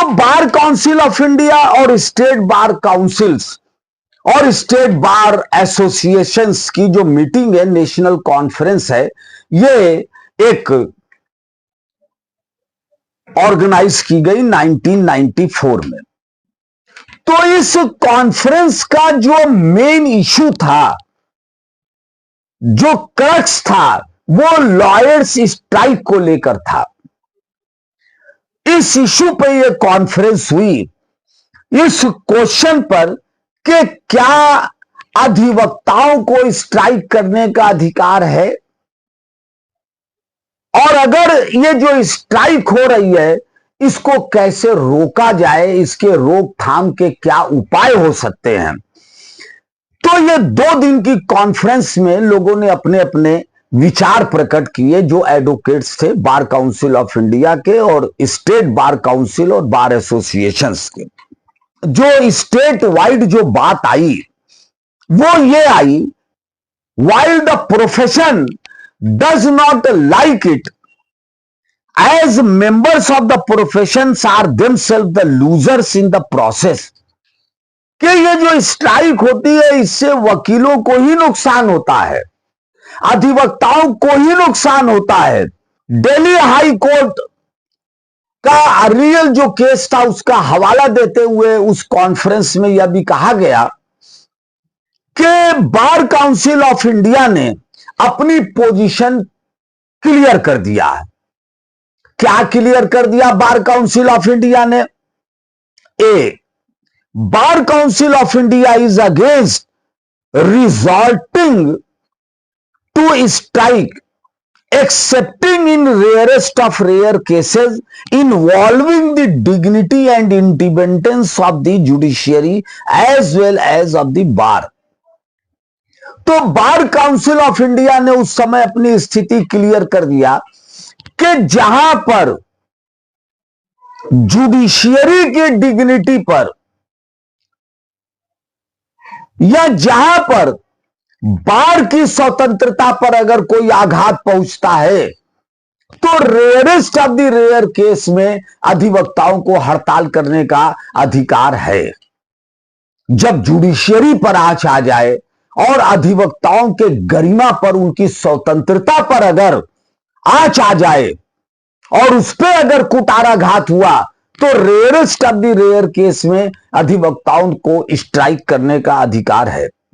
तो बार council of India और state bar councils और स्टेट बार एसोसिएशंस की जो मीटिंग है, नेशनल कॉन्फ्रेंस है, ये एक ऑर्गेनाइज की गई 1994 में। तो इस कॉन्फ्रेंस का जो मेन इशू था, जो क्रक्स था, वो लॉयर्स स्ट्राइक को लेकर था। इस इशू पे ये कॉन्फ्रेंस हुई, इस क्वेश्चन पर कि क्या अधिवक्ताओं को स्ट्राइक करने का अधिकार है, और अगर ये जो स्ट्राइक हो रही है इसको कैसे रोका जाए, इसके रोकथाम के क्या उपाय हो सकते हैं। तो ये 2 दिन की कॉन्फ्रेंस में लोगों ने अपने अपने विचार प्रकट किए, जो एडवोकेट्स थे बार काउंसिल ऑफ इंडिया के और स्टेट बार काउंसिल और बार एसोसिएशंस के। जो स्टेट वाइड जो बात आई वो ये आई, while the profession does not like it, as members of the professions are themselves the losers in the process, कि ये जो स्ट्राइक होती है इससे वकीलों को ही नुकसान होता है, अधिवक्ताओं को ही नुकसान होता है। दिल्ली हाई कोर्ट का रियल जो केस था उसका हवाला देते हुए उस कॉन्फ्रेंस में यह भी कहा गया कि बार काउंसिल ऑफ इंडिया ने अपनी पोजीशन क्लियर कर दिया है। क्या क्लियर कर दिया बार काउंसिल ऑफ इंडिया ने? Uh, bar council of India is against resorting to strike excepting in rarest of rare cases involving the dignity and independence of the judiciary as well as of the bar। तो बार council of India ने उस समय अपनी स्थिति clear कर दिया कि जहां पर जुडिशियरी की डिग्निटी पर या जहां पर बार की स्वतंत्रता पर अगर कोई आघात पहुंचता है तो rarest of the rare case में अधिवक्ताओं को हड़ताल करने का अधिकार है। जब जुडिशियरी पर आंच आ जाए और अधिवक्ताओं के गरिमा पर, उनकी स्वतंत्रता पर अगर आंच आ जाए और उस पर अगर कुटाराघात हुआ तो rarest of the rare case में अधिवक्ताओं को स्ट्राइक करने का अधिकार है।